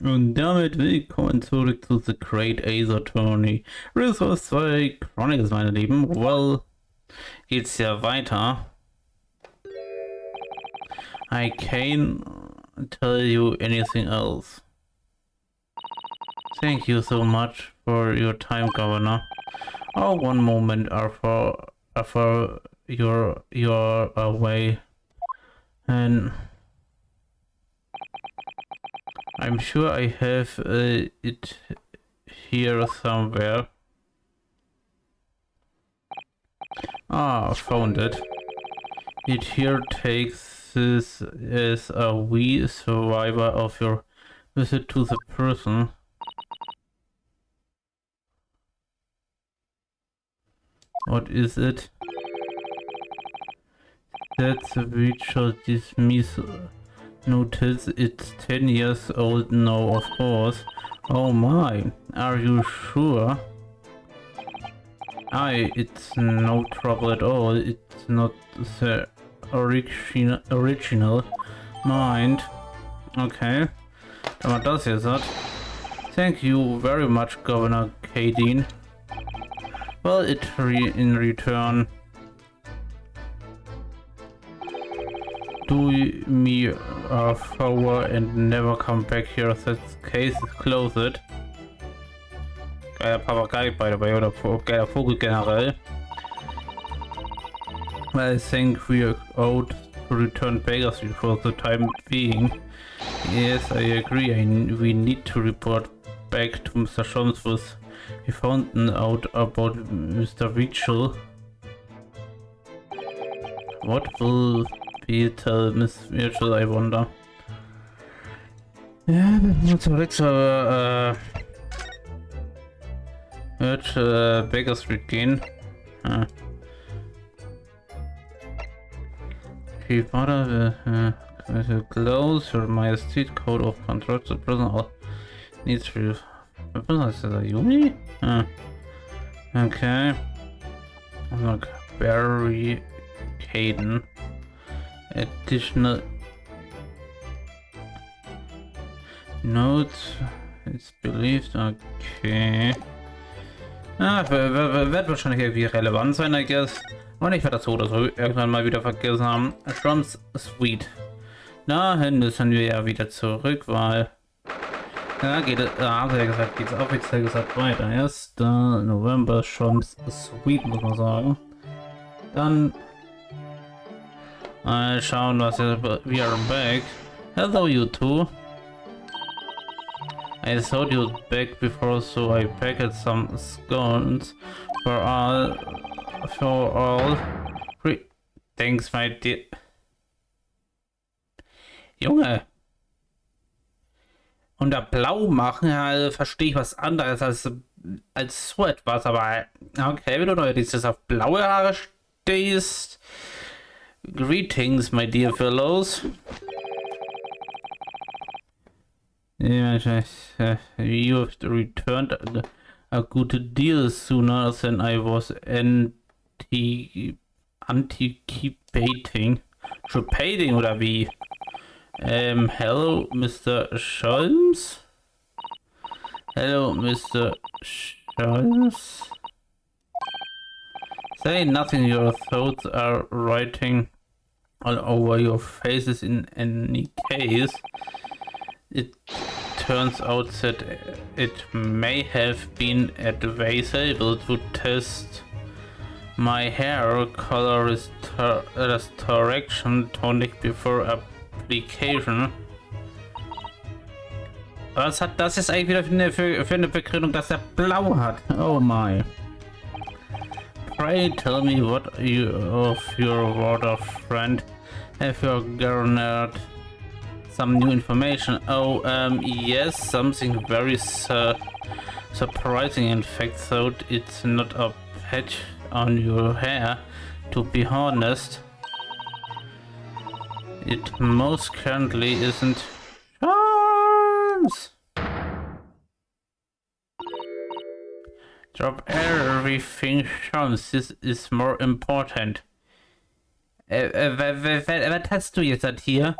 Und damit willkommen zurück zu The Great Ace Attorney. Resource 2 Chronicles, meine Lieben. Well, geht's ja weiter. I can't tell you anything else. Thank you so much for your time, Governor. Oh, one moment, Arthur, you're away. And I'm sure I have it here somewhere. Ah, found it. It here takes this as a wee survivor of your visit to the person. What is it? That's a ritual dismiss. Notice it's 10 years old now, of course. Oh my, are you sure? It's no trouble at all. It's not the original. Mind. Okay. Wenn man das jetzt hat. Thank you very much, Governor Kadeen. Well, in return. Do me a favor and never come back here. That case is closed. Geiler Papagei, by the way, oder geiler Vogel generell. I think we ought to return Baker Street for the time being. Yes, I agree. We need to report back to Mr. Sholmes. We found out about Mr. Rachel. What will he tell Miss Rachel, I wonder? Ja, wir müssen zurück zur Baker Street gehen. Okay, Father, close your Majesty, Code of Control to prison needs to. Was ist das? Juli? Okay. Look, barricade. Additional notes. It's believed. Okay. Wird wahrscheinlich irgendwie relevant sein, I guess. Und ich werde das so oder so irgendwann mal wieder vergessen haben. Shrums Suite. Dahin müssen wir ja wieder zurück, weil ja, geht es, hat er gesagt, geht es offiziell gesagt weiter. 1. November, Shrums Suite, muss man sagen. Dann mal schauen, was we are back. Hello, you two. I thought you'd back before, so I packed some scones for all. Thanks, my dear. Junge. Unter Blau machen, also verstehe ich was anderes als so etwas, aber okay, wenn du neuerdings auf blaue Haare stehst. Greetings, my dear fellows. You have returned a good deal sooner than I was anticipating. Anticipating oder wie? Hello, Mr. Sholmes? Hello, Mr. Sholmes? Say nothing, your thoughts are writing all over your faces in any case. It turns out that it may have been advisable to test my hair color restoration tonic before application. Was hat das jetzt eigentlich wieder für eine Begründung, dass er blau hat? Oh my. Pray tell me what of your water friend have you garnered some new information? Oh, yes, something very surprising. In fact, though it's not a patch on your hair, to be honest. It most currently isn't. Charms! Drop everything, Charms. This is more important. Was hast du jetzt hier?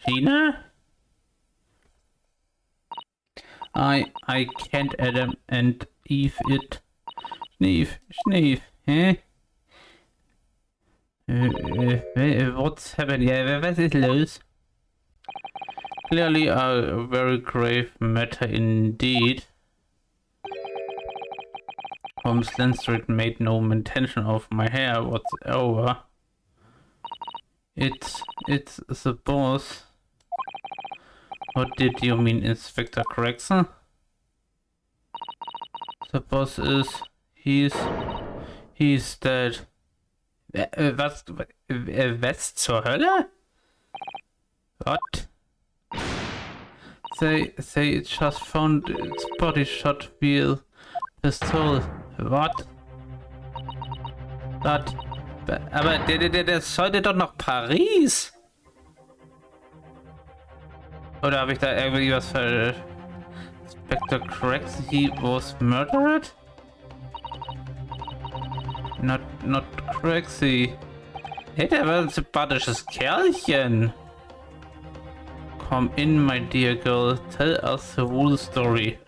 China? I can't Adam and Eve it. Schnief, schnief, hä? What's happening? Yeah, was ist los? Clearly a very grave matter indeed. Holmes Street made no intention of my hair whatsoever. It's the boss. What did you mean, Inspector Gregson? The boss is... he's dead. Was zur Hölle? What? They just found its body shot with pistol. What? What? Aber der sollte doch nach Paris. Oder habe ich da irgendwie was ver... Inspector Gregson, he was murdered? Not Craxy. Hey, der war ein sympathisches Kerlchen. Come in, my dear girl. Tell us the whole story.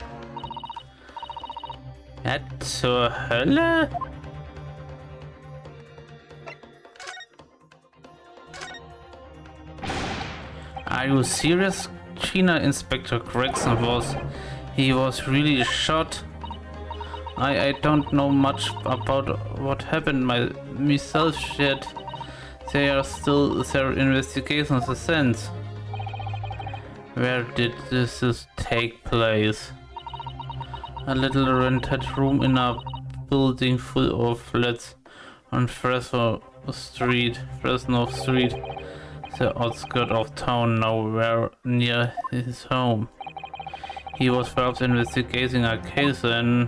Ja, zur Hölle? Are you serious? China Inspector Gregson was... he was really shot. I don't know much about what happened myself yet. They are still their investigations since. Where did this take place? A little rented room in a building full of flats on Fresno Street, the outskirts of town, nowhere near his home. He was perhaps investigating a case and...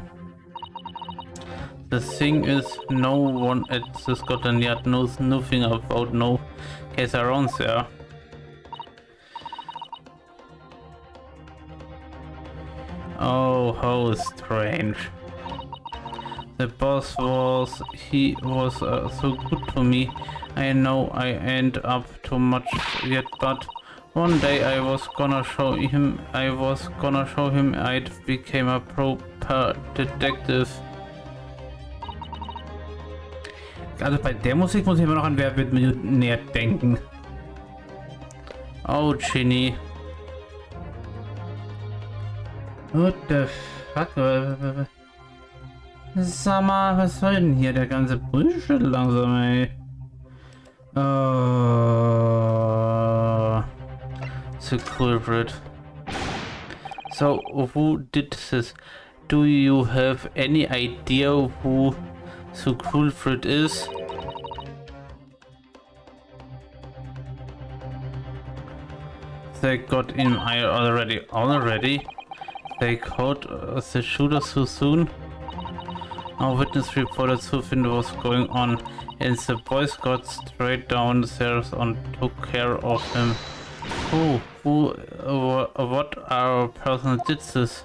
The thing is, no one at the Scotland Yard knows nothing about no case around there. Oh, how strange. The boss was... he was so good to me. I know I ain't up to much yet, but one day I was gonna show him I'd became a proper detective. Also bei der Musik muss ich immer noch an Wer wird Millionär denken. Oh, Ginny. What the fuck? Sag mal, was soll denn hier der ganze Bullshit langsam, ey? The culprit. So, who did this? Do you have any idea who the culprit is? They got him already. They caught the shooter so soon. Our witness reported something was going on, and the boys got straight downstairs and took care of him. What our person did this?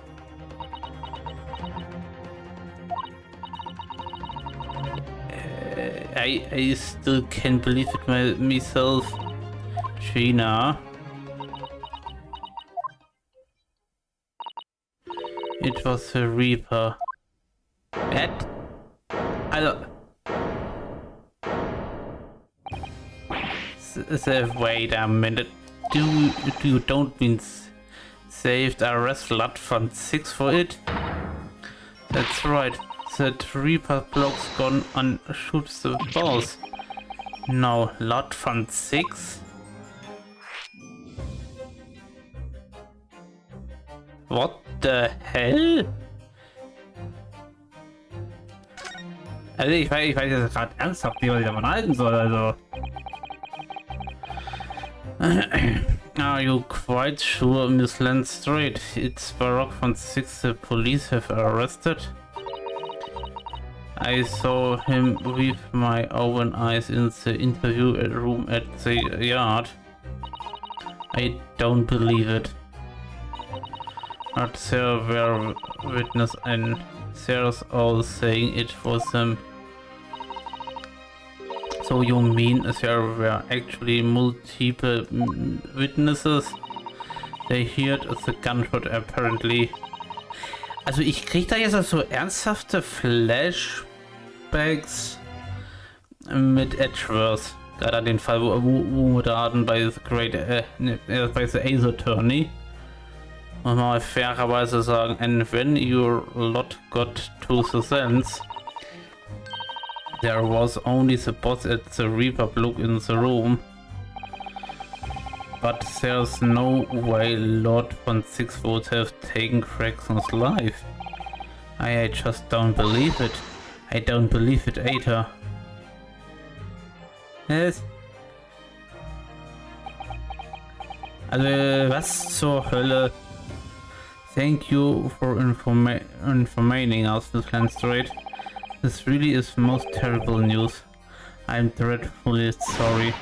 I still can't believe it myself. Gina. It was the Reaper. What? Also... Wait a minute. You don't mean saved arrest lot from 6 for it? That's right. That Reaper blocks gone and shoots the boss. No, lot from 6? What the hell? Also ich weiß jetzt gerade ernsthaft, wie man sich davon halten soll, also. Are you quite sure, Miss Landstreet? It's Baroque von 6 the police have arrested? I saw him with my own eyes in the interview room at the yard. I don't believe it. But there were witnesses and there's all saying it was him. So you mean there were actually multiple witnesses? They heard the gunshot apparently. Also ich kriege da jetzt so ernsthafte Flashbacks mit Edgeworth. Gerade an den Fall, wo wir da hatten bei The Great, bei The Ace Attorney. Muss man mal fairerweise sagen, and when your lot got to the sense, there was only the boss at the Republic in the room. But there's no way Lord von Six would have taken Gregsson's life. I just don't believe it. I don't believe it either. Yes. Also, was zur Hölle? Thank you for informing us, Miss Landstraight. This really is most terrible news. I'm dreadfully sorry.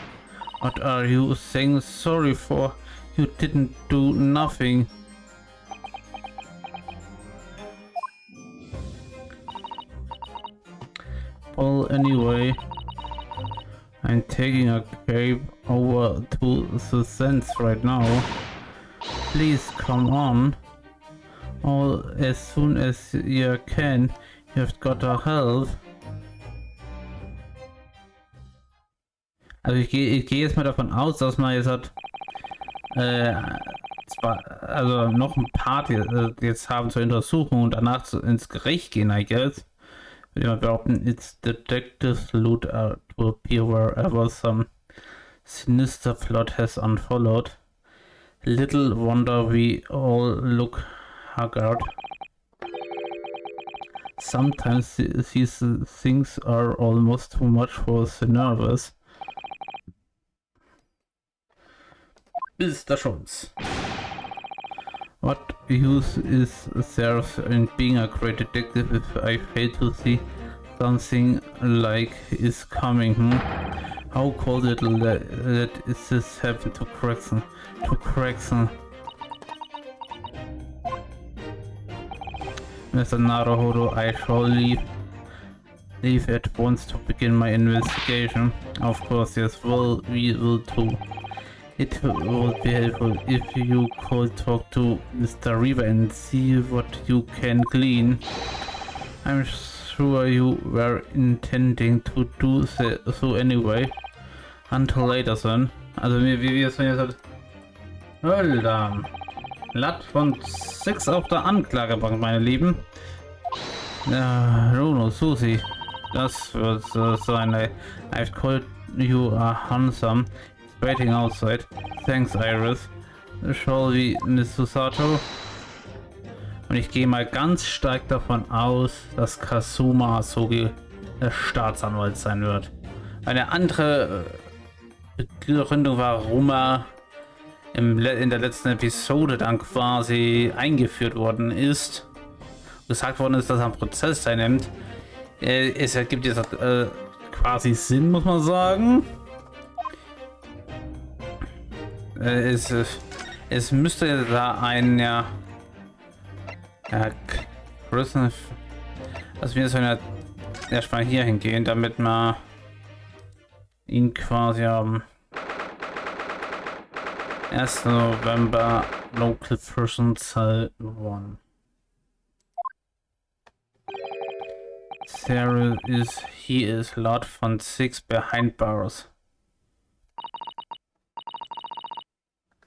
What are you saying sorry for? You didn't do nothing. Well, anyway, I'm taking a cab over to the Sense right now. Please come on. All as soon as you can. You've got to help. Also ich gehe jetzt mal davon aus, dass man jetzt hat, also noch ein Part jetzt haben zur Untersuchung und danach ins Gericht gehen, I guess. Würde man behaupten, it's detectives loot to appear wherever some sinister plot has unfollowed. Little wonder we all look haggard. Sometimes these things are almost too much for the nervous. Mr. Schultz. What use is there in being a great detective if I fail to see something like is coming? How could it let this happen to Gregson? Mr. Naruhodo, I shall leave at once to begin my investigation. Of course, yes, we will too. It would be helpful if you could talk to Mr. Reaver and see what you can glean. I'm sure you were intending to do so anyway. Until later, son. Also wie es von jetzt hat. Alter. Latt von 6 auf der Anklagebank, meine Lieben. Ja, Bruno, Susi. Das wird sein. I've called you a handsome. Waiting outside. Thanks, Iris. Shall we, Miss Susato? Und ich gehe mal ganz stark davon aus, dass Kazuma Asogi der Staatsanwalt sein wird. Eine andere Begründung, warum er in der letzten Episode dann quasi eingeführt worden ist, gesagt worden ist, dass er am Prozess teilnimmt. Es ergibt jetzt quasi Sinn, muss man sagen. Es müsste da ein Prison, also wir sollen ja erstmal hier hingehen, damit wir ihn quasi am 1. November Local Person Cell 1. Serie he is Lord von 6 behind bars.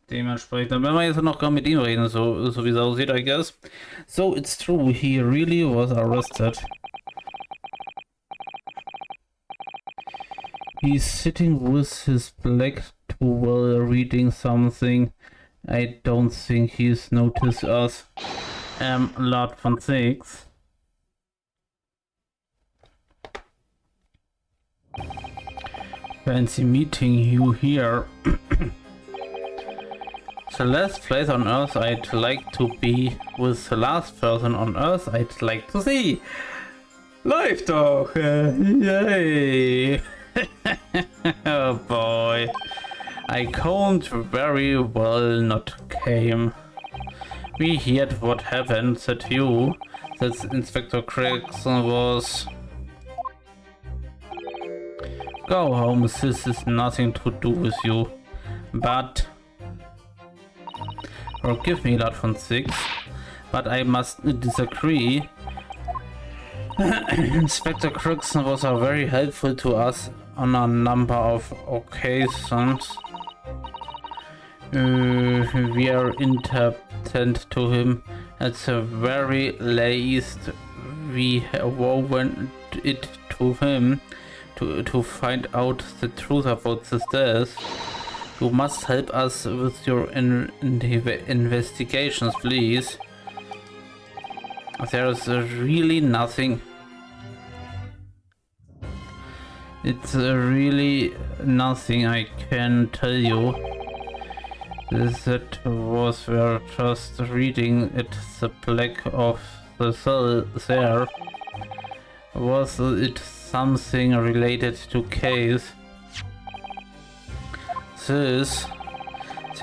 Dementsprechend, dann werden wir jetzt noch gar mit ihm reden, so wie es aussieht, I guess. So, it's true, he really was arrested. He's sitting with his back to while reading something. I don't think he's noticed us. Lord von 6. Fancy meeting you here. The last place on Earth I'd like to be with the last person on Earth I'd like to see. Läuft doch! Yay! Oh boy. I can't very well not came. We heard what happened, that you, that Inspector Gregson was... Go home, this is nothing to do with you. But... Forgive me, Lord von 6. but I must disagree. Inspector Crooks was very helpful to us on a number of occasions. We are indebted to him. At the very least, we have woven it to him to find out the truth about this death. You must help us with your investigations, please. There's really nothing. It's really nothing I can tell you. That was we're just reading it. The plaque of the cell there. Was it something related to case? The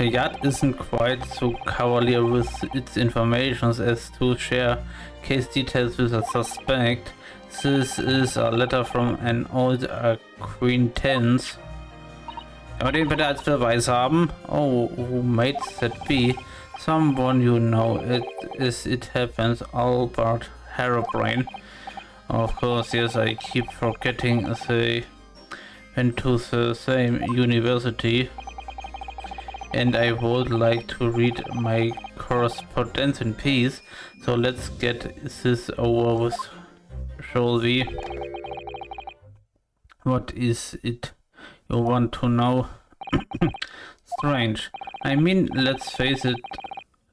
yacht isn't quite so cavalier with its information as to share case details with a suspect. This is a letter from an old acquaintance. Kann man den bitte als Beweis haben? Oh, who might that be? Someone you know. It happens. Albert Harrowbrain. Of course, yes, I keep forgetting they went to the same university. And I would like to read my correspondence in peace. So let's get this over with, shall we? What is it you want to know? Strange. I mean, let's face it,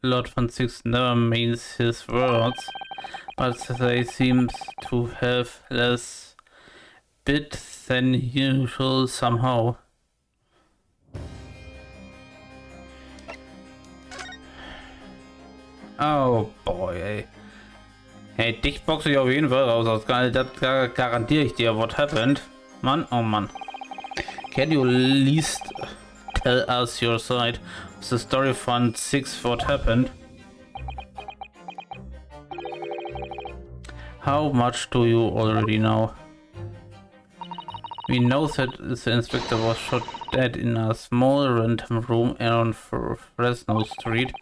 Lord von Six never means his words, but they seem to have less bit than usual somehow. Oh boy, ey. Hey, dich boxe ich auf jeden Fall raus. Das garantiere ich dir. What happened? Mann, oh Mann. Can you at least tell us your side of the story von 6? What happened? How much do you already know? We know that the inspector was shot dead in a small random room on Fresno Street,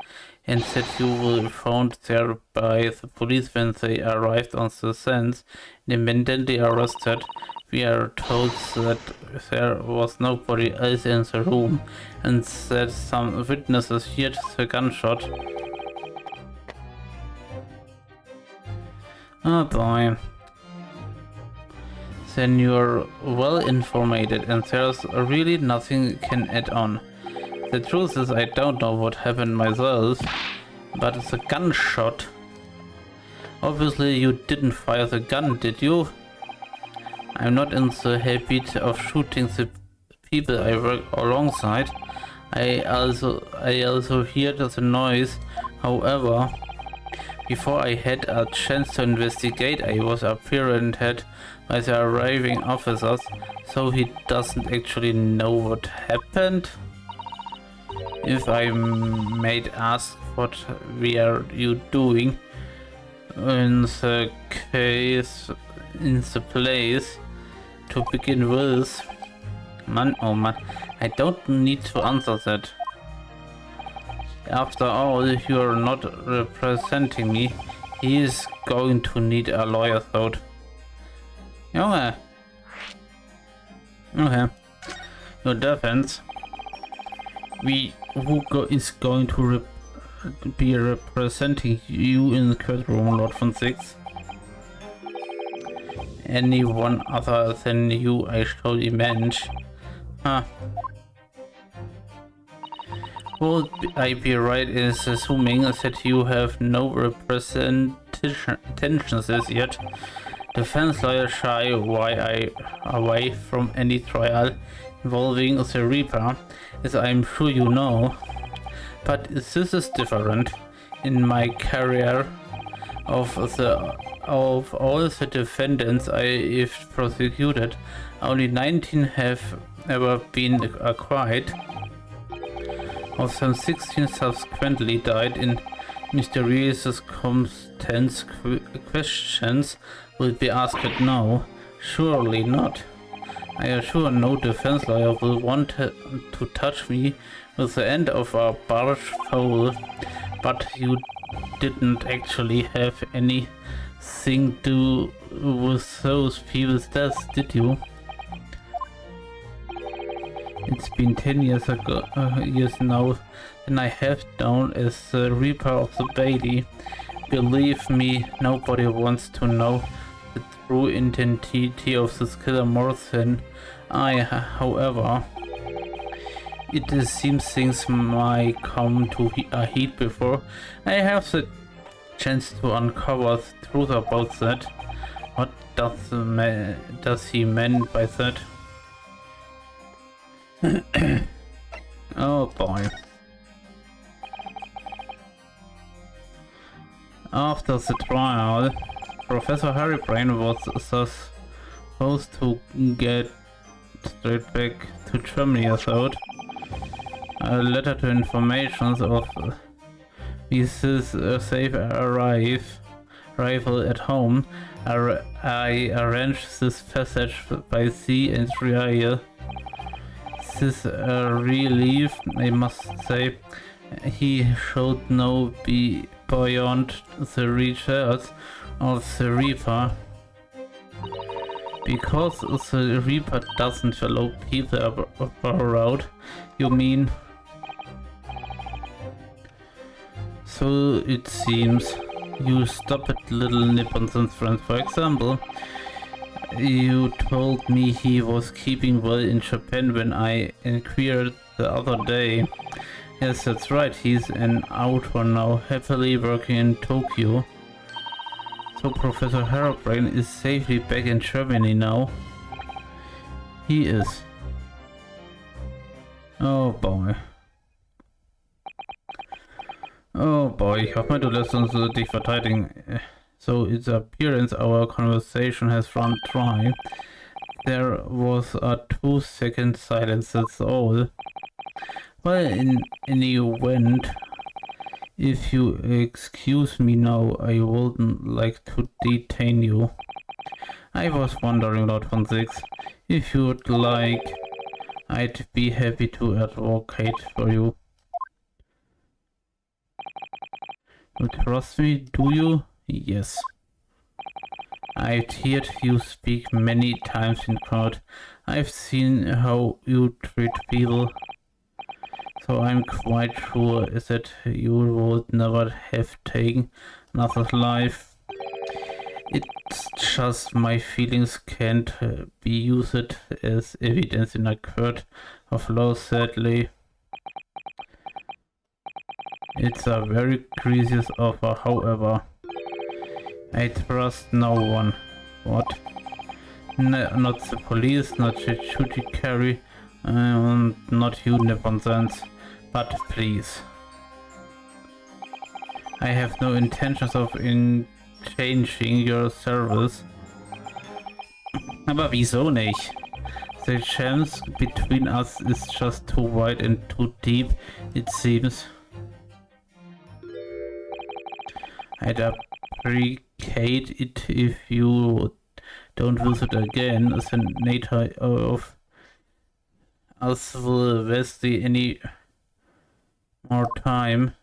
and that you were found there by the police when they arrived on the scene and immediately arrested. We are told that there was nobody else in the room and that some witnesses heard the gunshot. Oh boy. Then you're well informed and there's really nothing can add on. The truth is I don't know what happened myself, but the gunshot. Obviously you didn't fire the gun, did you? I'm not in the habit of shooting the people I work alongside. I also heard the noise. However, before I had a chance to investigate, I was apprehended by the arriving officers, so he doesn't actually know what happened. If I may ask, what were you doing in the case, in the place to begin with? Man, oh man, I don't need to answer that. After all, you are not representing me. He is going to need a lawyer, thought. Junge. Okay. Your defense. Who is going to be representing you in the courtroom, Lord von Six? Anyone other than you, I shall imagine. Huh. Would I be right in assuming that you have no representations as yet? Defense lawyers shy away from any trial involving the Reaper, as I'm sure you know. But this is different. In my career, of all the defendants I've prosecuted, only 19 have ever been acquitted. Of them, 16 subsequently died in mysterious circumstances. Questions will be asked now. Surely not. I assure no defense lawyer will want to touch me with the end of a barge pole, but you didn't actually have anything to do with those people's deaths, did you? It's been 10 years now, and I have known as the Reaper of the Bailey. Believe me, nobody wants to know the true identity of this killer more than I. However, it seems things might come to a heat before I have the chance to uncover the truth about that. What does he mean by that? Oh boy. After the trial, Professor Harrybrain was supposed to get straight back to Germany, I thought. A letter to informations of Mrs. safe arrival at home. I arranged this passage by sea and rail. This relief, I must say. He showed no beyond the reaches of the Reaper. Because the Reaper doesn't follow people around, you mean? So it seems. You stop at Little Nipponson's friends, for example. You told me he was keeping well in Japan when I inquired the other day. Yes, that's right, he's an author now, happily working in Tokyo. So Professor Harrybrain is safely back in Germany now. He is. Oh boy. Oh boy, ich hoffe mal, du lässt uns dich verteidigen. So its appearance, our conversation has run dry. There was a 2-second silence, that's all. Well, in any event, if you excuse me now, I wouldn't like to detain you. I was wondering, Lord von Six, if you'd like, I'd be happy to advocate for you. You trust me, do you? Yes. I've heard you speak many times in court. I've seen how you treat people. So I'm quite sure that you would never have taken another life. It's just my feelings can't be used as evidence in a court of law, sadly. It's a very gracious offer, however. I trust no one. What? Not the police, not the judiciary, not you, Nipponsons. But please. I have no intentions of changing your service. Aber wieso nicht? The chance between us is just too wide and too deep, it seems. I'd appreciate it if you don't visit again. The nature of us will waste any more time.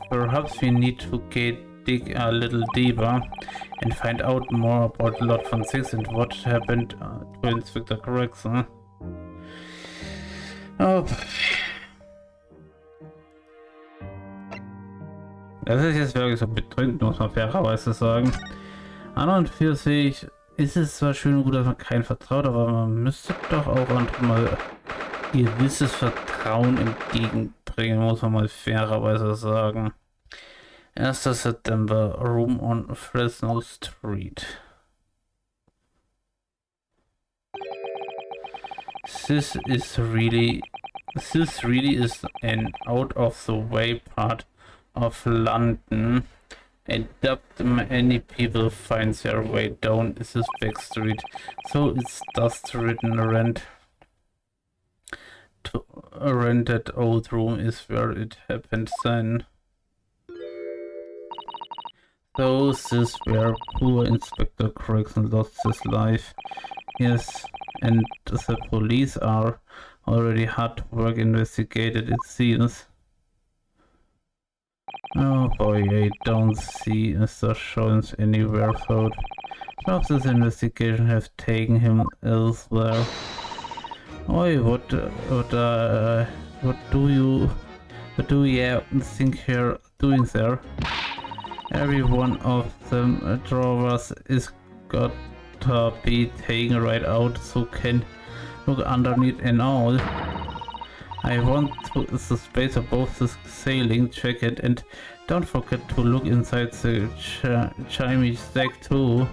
Perhaps we need to dig a little deeper and find out more about Lord von Six and what happened to Inspector Gregson. Oh. Das ist jetzt wirklich so bedrückend, muss man fairerweise sagen. An und für sich ist es zwar schön und gut, dass man keinen vertraut, aber man müsste doch auch anderen mal gewisses Vertrauen entgegenbringen, muss man mal fairerweise sagen. 1. September, Room on Fresno Street. This really is an out of the way part of London, and many people find their way down this back street, so it's dust ridden. A rented old room is where it happened then. So this is where poor Inspector Gregson lost his life. Yes, and the police are already hard work investigated, it seems. Oh boy, I don't see Mr. Jones anywhere, so perhaps this investigation has taken him elsewhere. Oi, what do you think you're doing there? Every one of them drawers is gotta be taken right out so can look underneath and all. I want to the space above the sailing jacket, and don't forget to look inside the chimney stack too.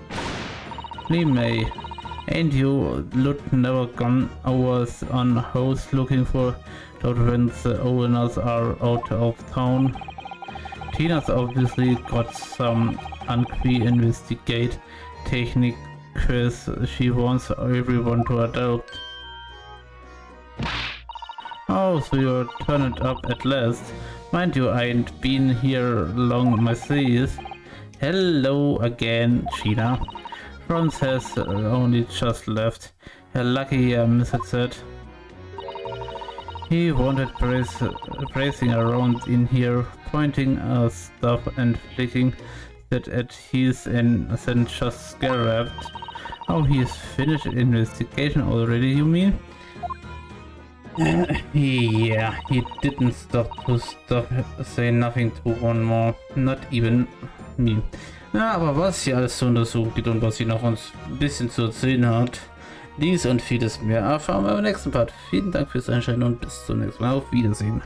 Lee May, ain't you never gone hours on house looking for out when the owners are out of town? Tina's obviously got some investigate technique quiz she wants everyone to adopt. Oh, so you're turned up at last. Mind you, I ain't been here long myself. Hello again, Sheena. Franz has only just left. You're lucky I missed that. He wanted bracing around in here, pointing stuff and flicking that at his and then just scared. Oh, he's finished investigation already, you mean? Yeah, he didn't stop to say nothing to one more, not even me. Ja, aber was hier alles zu untersuchen geht und was sie noch uns ein bisschen zu erzählen hat, dies und vieles mehr erfahren wir im nächsten Part. Vielen Dank fürs Einschalten und bis zum nächsten Mal. Auf Wiedersehen.